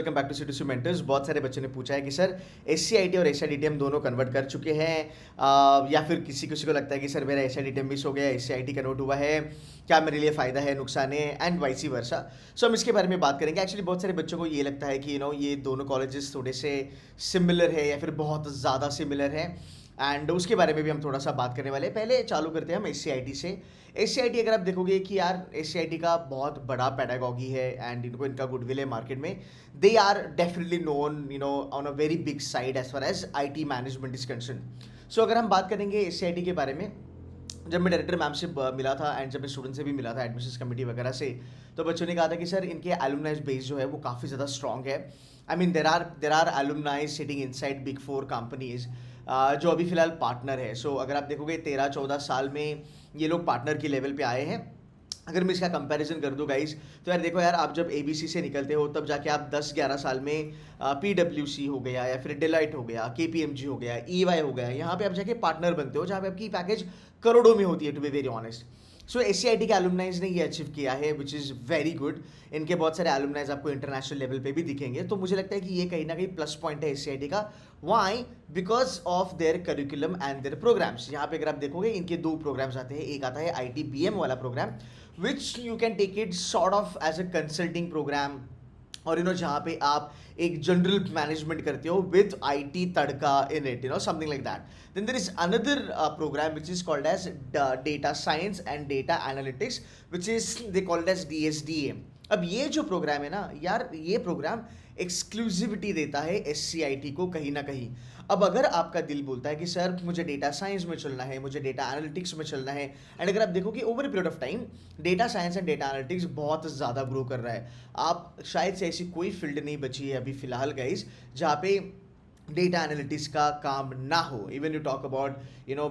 Welcome back to C2C mentors. बहुत सारे बच्चों ने पूछा है कि सर SCIT और SIDT हम दोनों कन्वर्ट कर चुके हैं, या फिर किसी किसी को लगता है कि सर मेरा SIDT मिस हो गया, SCIT कन्वर्ट हुआ है, क्या मेरे लिए फ़ायदा है, नुकसान है, एंड वाइसी वर्सा। सो हम इसके बारे में बात करेंगे। एक्चुअली बहुत सारे बच्चों को ये लगता है कि ये दोनों कॉलेजेस थोड़े से सिमिलर है या फिर बहुत ज़्यादा सिमिलर है, एंड उसके बारे में भी हम थोड़ा सा बात करने वाले हैं। पहले चालू करते हैं हम SCIT से। SCIT अगर आप देखोगे कि यार SCIT का बहुत बड़ा पेडागॉगी है एंड इनको इनका गुडविल है मार्केट में। They are definitely known on a very big side as far as IT management is concern. So अगर हम बात करेंगे SCIT के बारे में, जब मैं डायरेक्टर मैम से मिला था एंड जब मैं स्टूडेंट से भी मिला था एडमिशन्स कमेटी वगैरह से, तो बच्चों ने कहा था कि सर इनके एलुमनाइज बेस जो है वो काफ़ी ज़्यादा स्ट्रॉन्ग है। I mean there are alumni sitting inside big 4 companies जो अभी फिलहाल पार्टनर है। सो अगर आप देखोगे 13-14 साल में ये लोग पार्टनर की लेवल पे आए हैं। अगर मैं इसका कंपैरिजन कर दूं गाइस, तो यार देखो यार, आप जब ABC से निकलते हो तब जाके आप 10-11 साल में PwC हो गया या फिर डिलाइट हो गया, KPMG हो गया, EY हो गया, यहाँ पे आप जाके पार्टनर बनते हो जहाँ पे आपकी पैकेज करोड़ों में होती है, to be very honest. So SCIT के एलुमनाइज ने ये अचीव किया है विच इज़ वेरी गुड। इनके बहुत सारे एलुमनाइज आपको इंटरनेशनल लेवल पे भी दिखेंगे, तो मुझे लगता है कि ये कहीं ना कहीं प्लस पॉइंट है SCIT का। Why? Because of their curriculum and their programs. यहाँ पे अगर आप देखोगे इनके 2 प्रोग्राम्स आते हैं। एक आता है ITBM वाला program, which you can take it sort of as a consulting program, और जहाँ पे आप एक जनरल मैनेजमेंट करते हो with IT tadka in it, something like that. Then there is another program which is called as data science and data analytics, which is they called as DSDA। अब ये जो प्रोग्राम है ना यार, ये प्रोग्राम एक्सक्लूसिविटी देता है SCIT को कहीं ना कहीं। अब अगर आपका दिल बोलता है कि सर मुझे डेटा साइंस में चलना है, मुझे डेटा एनालिटिक्स में चलना है, एंड अगर आप देखो कि over a period of time data science and data analytics बहुत ज़्यादा ग्रो कर रहा है। आप शायद से ऐसी कोई फील्ड नहीं बची है अभी फिलहाल गाइस जहाँ पे डेटा एनालिटिक्स का काम ना हो। Even you talk about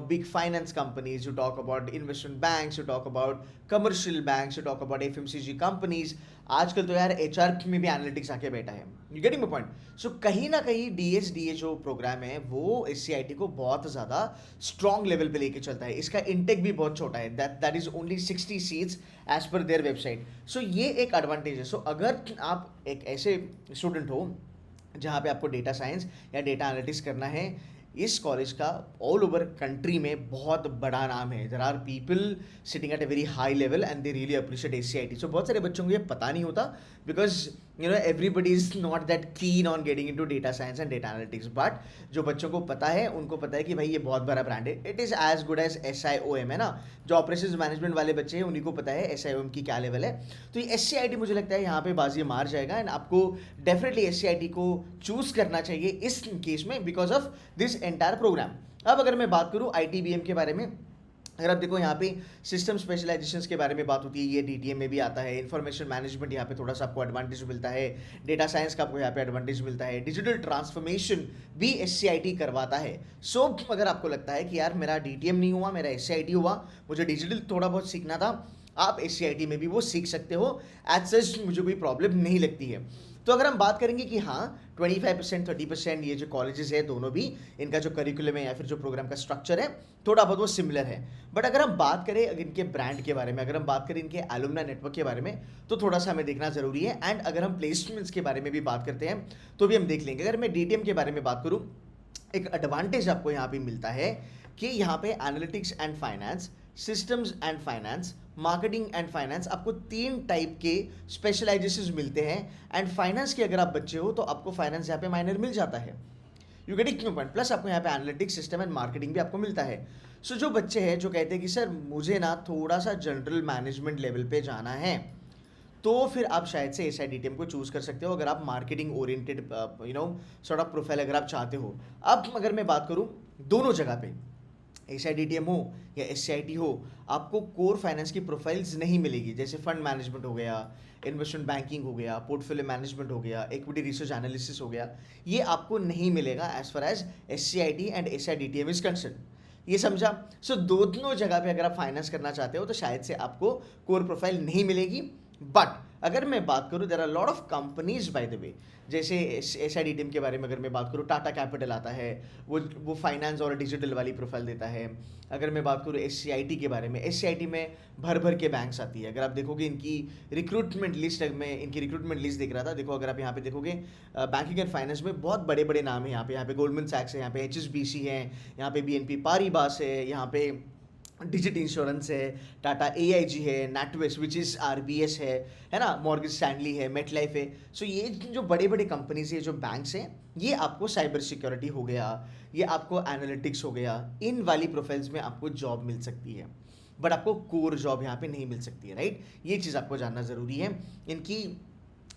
big finance companies, you talk about investment banks, you talk about commercial banks, you talk about FMCG companies. आजकल तो यार HR में भी एनालिटिक्स आके बैठा है। You getting my point? So कहीं ना कहीं DSDA जो प्रोग्राम है वो SCIT को बहुत ज़्यादा स्ट्रॉन्ग लेवल पे लेके चलता है। इसका इंटेक भी बहुत छोटा है, that is only 60 seats as per their website. So ये एक एडवांटेज है। सो अगर आप एक ऐसे स्टूडेंट हो जहाँ पे आपको डेटा साइंस या डेटा एनालिटिक्स करना है, इस कॉलेज का ऑल ओवर कंट्री में बहुत बड़ा नाम है। There are people sitting at a very high level and they really appreciate SCIT। So बहुत सारे बच्चों को ये पता नहीं होता, because everybody is not that keen on getting into data science and data analytics. But जो बच्चों को पता है उनको पता है कि भाई ये बहुत बड़ा ब्रांड है। It is as good as SIOM है ना। जो ऑपरेशंस मैनेजमेंट वाले बच्चे हैं उन्हीं को पता है SIOM की क्या लेवल है। तो ये SCIT मुझे लगता है यहाँ पे बाजी मार जाएगा, एंड आपको डेफिनेटली SCIT को चूज करना चाहिए इस केस में because of this entire program. अब अगर मैं बात करूँ ITBM के बारे में, अगर आप देखो यहाँ पे सिस्टम स्पेशलाइजेशंस के बारे में बात होती है, ये DTM में भी आता है। इन्फॉर्मेशन मैनेजमेंट यहाँ पे थोड़ा सा आपको एडवांटेज मिलता है, डेटा साइंस का आपको यहाँ पे एडवांटेज मिलता है, डिजिटल ट्रांसफॉर्मेशन भी SCIT करवाता है। सो अगर आपको लगता है कि यार मेरा DTM नहीं हुआ, मेरा SCIT हुआ, मुझे डिजिटल थोड़ा बहुत सीखना था, आप SCIT में भी वो सीख सकते हो। एज सच मुझे कोई प्रॉब्लम नहीं लगती है। तो अगर हम बात करेंगे कि हाँ 25% 30% ये जो कॉलेजेस है दोनों भी, इनका जो करिकुलम है या फिर जो प्रोग्राम का स्ट्रक्चर है थोड़ा बहुत वो सिमिलर है। बट अगर हम बात करें इनके ब्रांड के बारे में, अगर हम बात करें इनके एलुमनाई नेटवर्क के बारे में, तो थोड़ा सा हमें देखना जरूरी है। एंड अगर हम प्लेसमेंट्स के बारे में भी बात करते हैं तो भी हम देख लेंगे। अगर मैं DTM के बारे में बात करूँ, एक एडवांटेज आपको यहाँ पे मिलता है कि यहाँ पे analytics and finance, systems and finance, marketing and finance, आपको 3 टाइप के स्पेशलाइजेशन मिलते हैं। एंड फाइनेंस के अगर आप बच्चे हो तो आपको फाइनेंस यहाँ पे माइनर मिल जाता है। You get it point? Plus आपको यहाँ पे एनालिटिक्स, सिस्टम एंड मार्केटिंग भी आपको मिलता है। सो जो बच्चे हैं जो कहते हैं कि सर मुझे ना थोड़ा सा जनरल मैनेजमेंट लेवल पे जाना है, तो फिर आप शायद से SIDTM को चूज़ कर सकते हो अगर आप marketing oriented sort of profile अगर आप चाहते हो। अब अगर मैं बात करूँ दोनों जगह पे, SIDTM हो या SCIT हो, आपको कोर फाइनेंस की प्रोफाइल्स नहीं मिलेगी। जैसे फंड मैनेजमेंट हो गया, इन्वेस्टमेंट बैंकिंग हो गया, पोर्टफोलियो मैनेजमेंट हो गया, इक्विटी रिसर्च एनालिसिस हो गया, ये आपको नहीं मिलेगा as far as SCIT and SIDTM is concern. ये समझा? सो दोनों जगह पे अगर आप फाइनेंस करना चाहते हो तो शायद से आपको कोर प्रोफाइल नहीं मिलेगी। बट अगर मैं बात करूँ there are lot of companies by the way, जैसे एस आई डी टीम के बारे में अगर मैं बात करूँ, टाटा कैपिटल आता है, वो फाइनेंस और डिजिटल वाली प्रोफाइल देता है। अगर मैं बात करूँ एस सी आई टी के बारे में, एस सी आई टी में भर भर के बैंक्स आती है। अगर आप देखोगे इनकी रिक्रूटमेंट लिस्ट, में इनकी रिक्रूटमेंट लिस्ट देख रहा था, देखो अगर आप यहाँ पे देखोगे बैंकिंग एंड फाइनेंस में बहुत बड़े बड़े नाम है यहाँ पे गोल्डमैन सैक्स है, यहाँ पे एच एस बी सी है, यहाँ पे बी एन पी पारिबास है, यहाँ पे डिजिट इंश्योरेंस है, टाटा एआईजी है, नेटवेस्ट विच इज़ आरबीएस है ना, मॉर्गन स्टैनली है, मेट लाइफ है। सो ये जो बड़े बड़े कंपनीज है, जो बैंक्स हैं, ये आपको साइबर सिक्योरिटी हो गया, ये आपको एनालिटिक्स हो गया, इन वाली प्रोफाइल्स में आपको जॉब मिल सकती है, बट आपको कोर जॉब यहाँ पे नहीं मिल सकती है, राइट। ये चीज़ आपको जानना ज़रूरी है। इनकी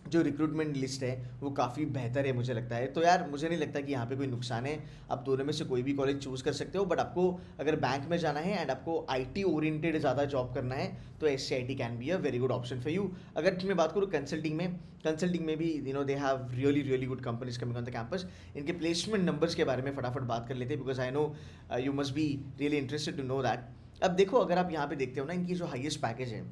जो रिक्रूटमेंट लिस्ट है वो काफ़ी बेहतर है मुझे लगता है। तो यार मुझे नहीं लगता कि यहाँ पे कोई नुकसान है, आप दोनों में से कोई भी कॉलेज चूज़ कर सकते हो, बट आपको अगर बैंक में जाना है एंड आपको आईटी ओरिएंटेड ज़्यादा जॉब करना है तो S C I T can be a very good option for you. अगर मैं बात करूँ कंसल्टिंग में भी they have really good companies coming on the campus. इनके प्लेसमेंट नंबर्स के बारे में फटाफट बात कर लेते हैं, because I know you must be really interested to know that. अब देखो अगर आप यहाँ पे देखते हो ना, इनकी जो हाईएस्ट पैकेज है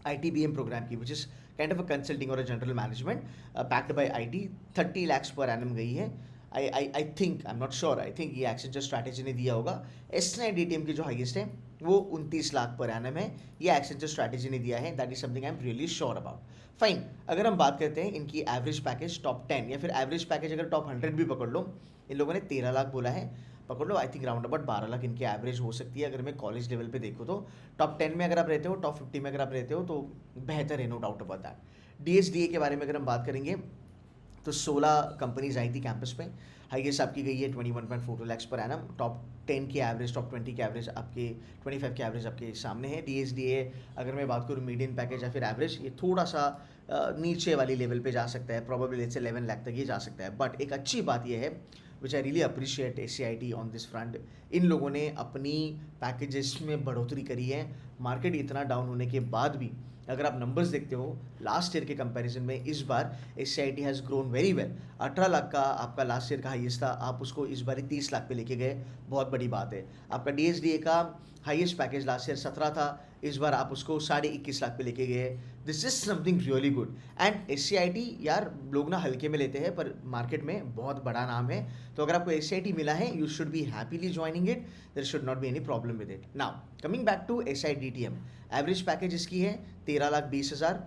ITBM प्रोग्राम की, which is kind of a consulting और a general management backed by IT, 30 lakhs per annum गई है। I think, I am not sure, I think ये एक्सेंचर स्ट्रैटेजी ने दिया होगा। SNIDTM की जो हाईएस्ट है वो 29 लाख पर एनम है, ये एक्सेंचर स्ट्रैटेजी ने दिया है। That is something I am really sure about. Fine, अगर हम बात करते हैं इनकी एवरेज पैकेज टॉप 10 या फिर एवरेज पैकेज अगर टॉप 100 भी पकड़ लो, इन लोगों ने 13 लाख बोला है, पकड़ लो। I think round about 12 lakh इनकी एवरेज हो सकती है अगर मैं कॉलेज लेवल पे देखूँ तो। टॉप 10 में अगर आप रहते हो, टॉप 50 में अगर आप रहते हो तो बेहतर है, no doubt about that. DSDA के बारे में अगर हम बात करेंगे तो 16 कंपनीज आई थी कैंपस पे, हाईएस्ट आपकी गई है 21.42 लाख पर एनम। टॉप 10 की एवरेज, टॉप 20 की एवरेज आपके, 25 की एवरेज आपके सामने है। DSDA अगर मैं बात करूँ मीडियन पैकेज या फिर एवरेज, ये थोड़ा सा नीचे वाली लेवल पे जा सकता है, प्रोबेबली 11 लाख तक ये जा सकता है। बट एक अच्छी बात यह है, which I really appreciate SCIT on this front, इन लोगों ने अपनी पैकेजेस में बढ़ोतरी करी है मार्केट इतना डाउन होने के बाद भी। अगर आप नंबर्स देखते हो लास्ट ईयर के कंपैरिजन में, इस बार SCIT has grown very well. 18 lakh का आपका लास्ट ईयर का हाईएस्ट था, आप उसको इस बार 30 लाख पे लेके गए, बहुत बड़ी बात है। आपका DSDA का हाईएस्ट पैकेज लास्ट ईयर 17 था, इस बार आप उसको 21.5 लाख पे लेके गए। This is something really good. And SCIT यार लोग ना हल्के में लेते हैं, पर मार्केट में बहुत बड़ा नाम है। तो अगर आपको SCIT मिला है, you should be happily joining it, there should not be any problem with it. Now coming back to SIDTM, average package इसकी है 13,20,000,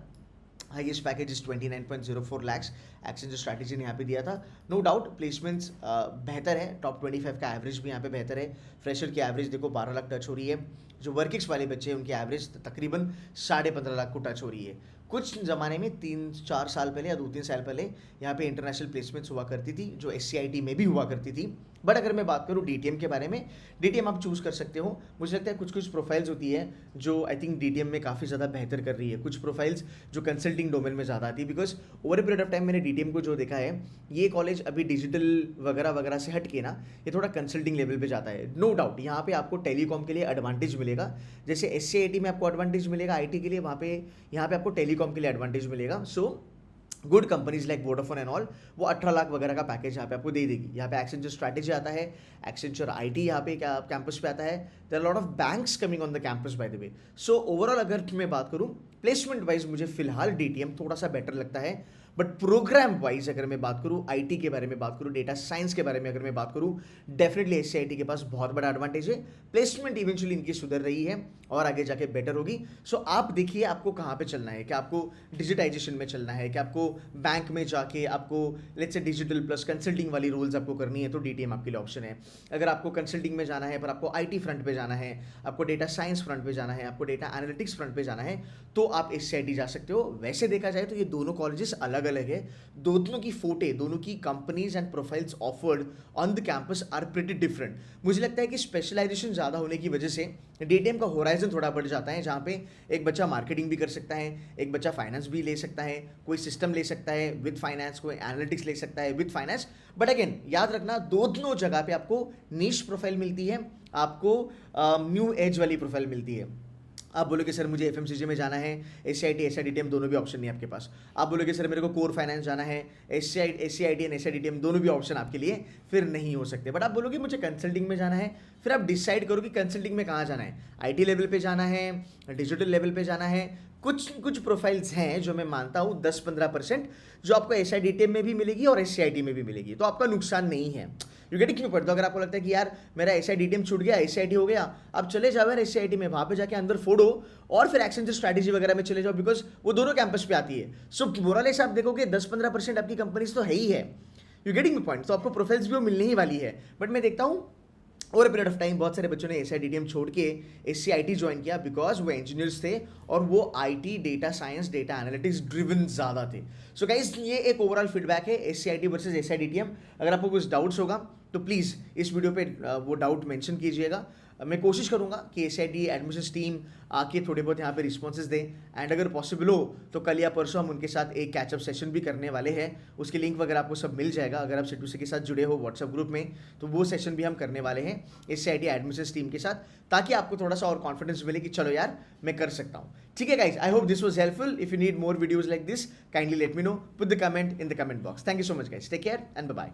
highest package is 29.04 lakhs. Accenture strategy ने यहाँ पे दिया था। नो डाउट प्लेसमेंट्स बेहतर है, टॉप 25 का एवरेज भी यहाँ पे बेहतर है। फ्रेशर की एवरेज देखो 12 लाख टच हो रही है, जो वर्किक्स वाले बच्चे हैं उनकी एवरेज तकरीबन 15.5 लाख को टच हो रही है। कुछ ज़माने में 3-4 साल पहले या 2-3 साल पहले यहाँ पे इंटरनेशनल प्लेसमेंट्स हुआ करती थी, जो SCIT में भी हुआ करती थी। बट अगर मैं बात करूँ DTM के बारे में, DTM आप चूज़ कर सकते हो। मुझे लगता है कुछ कुछ प्रोफाइल्स होती है जो आई थिंक DTM में काफ़ी ज़्यादा बेहतर कर रही है, कुछ प्रोफाइल्स जो कंसल्टिंग डोमेन में ज़्यादा आती है। Because over a period of time मैंने DTM को जो देखा है, ये कॉलेज अभी डिजिटल वगैरह वगैरह से हट के ना, ये थोड़ा कंसल्टिंग लेवल पे जाता है। नो डाउट यहाँ पे आपको टेलीकॉम के लिए एडवांटेज मिलेगा, जैसे SCIT में आपको एडवांटेज मिलेगा IT के लिए, वहाँ पे यहाँ पे आपको टेलीकॉम के लिए एडवांटेज मिलेगा। So good companies like Vodafone and all, वो 18 लाख वगैरह का पैकेज यहाँ पे आपको दे देगी। यहाँ पे एक्सेंचर स्ट्रैटेजी आता है, एक्सेंचर IT यहाँ पे कैंपस पे आता है। There are lot of banks coming on the campus by the way. So overall अगर मैं बात करूँ प्लेसमेंट वाइज, मुझे फिलहाल DTM थोड़ा सा बेटर लगता है। बट प्रोग्राम वाइज अगर मैं बात करूँ, IT के बारे में बात करूँ, डेटा साइंस के बारे में अगर मैं बात करूँ, डेफिनेटली SCIT के पास बहुत बड़ा एडवांटेज है। प्लेसमेंट इवेंचुअली इनकी सुधर रही है और आगे जाके बेटर होगी। सो आप देखिए आपको कहाँ पे चलना है, क्या आपको डिजिटाइजेशन में चलना है, क्या आपको बैंक में जाके आपको let's say digital plus consulting वाली रोल्स आपको करनी है, तो DTM आपके लिए ऑप्शन है। अगर आपको कंसल्टिंग में जाना है पर आपको IT फ्रंट पे जाना है, आपको डेटा साइंस फ्रंट पे जाना है, आपको डेटा एनालिटिक्स फ्रंट पे जाना है, तो आप SCIT जा सकते हो। वैसे देखा जाए तो ये दोनों कॉलेजेस अलग अलग है, दोनों की फोटे, दोनों की companies and profiles offered on the campus are pretty different. मुझे लगता है कि स्पेशलाइजेशन ज़्यादा होने की वजह से DTM का होराइजन थोड़ा बढ़ जाता है, जहाँ पे एक बच्चा मार्केटिंग भी कर सकता है, एक बच्चा फाइनेंस भी ले सकता है, कोई सिस्टम ले सकता है विद फाइनेंस, कोई एनालिटिक्स ले सकता है विद फाइनेंस। बट अगेन याद रखना, दोनों जगह पे आपको नीश प्रोफाइल मिलती है, आपको न्यू एज वाली प्रोफाइल मिलती है। आप बोलोगे सर मुझे FMCG में जाना है, SCIT SIDTM दोनों भी ऑप्शन नहीं है आपके पास। आप बोलोगे सर मेरे को कोर फाइनेंस जाना है, SCIT एंड SIDTM दोनों भी ऑप्शन आपके लिए फिर नहीं हो सकते। बट आप बोलोगे मुझे कंसल्टिंग में जाना है, फिर आप डिसाइड करो कि कंसल्टिंग में कहाँ जाना है, IT लेवल पे जाना है, डिजिटल लेवल पे जाना है, कुछ कुछ प्रोफाइल्स हैं जो मैं मानता हूँ 10-15% जो आपको SIDTM में भी मिलेगी और SCIT में भी मिलेगी, तो आपका नुकसान नहीं है। यू गेटिंग क्यों? तो अगर आपको लगता है कि यार मेरा SIDTM छूट गया, SCIT हो गया, आप चले जाओ यार SCIT में, वहाँ पे जाके अंदर फोड़ो और फिर एक्सेंचर स्ट्रैटेजी वगैरह में चले जाओ, बिकॉज वो दोनों कैंपस पे आती है। सो मोरलेस आप देखोगे 10-15% आपकी कंपनीज तो है ही है। You getting my point? तो आपको प्रोफाइल्स भी वो मिलने ही वाली है। बट मैं देखता हूँ ओवर पीरियड ऑफ टाइम बहुत सारे बच्चों ने SIDTM छोड़ के SCIT ज्वाइन किया, बिकॉज वो इंजीनियर्स थे और वो IT, data science, data analytics driven ज़्यादा थे। सो गाइस, ये एक ओवरऑल फीडबैक है SCIT वर्सेज SIDTM। अगर आपको कुछ डाउट्स होगा तो प्लीज़ इस वीडियो पे वो डाउट मेंशन कीजिएगा। मैं कोशिश करूंगा कि SIT एडमिशन्स टीम आके थोड़े बहुत यहाँ पे रिस्पॉन्सेज दें, एंड अगर पॉसिबल हो तो कल या परसों हम उनके साथ एक कैचअप सेशन भी करने वाले हैं। उसकी लिंक वगैरह आपको सब मिल जाएगा अगर आप C2C के साथ जुड़े हो व्हाट्सएप ग्रुप में, तो वो सेशन भी हम करने वाले हैं SIT एडमिशन्स टीम के साथ, ताकि आपको थोड़ा सा और कॉन्फिडेंस मिले कि चलो यार मैं कर सकता हूँ। ठीक है guys, I hope this was helpful. If you need more videos like this, kindly let me know, put the comment in the comment box. Thank you so much guys, take care and bye bye.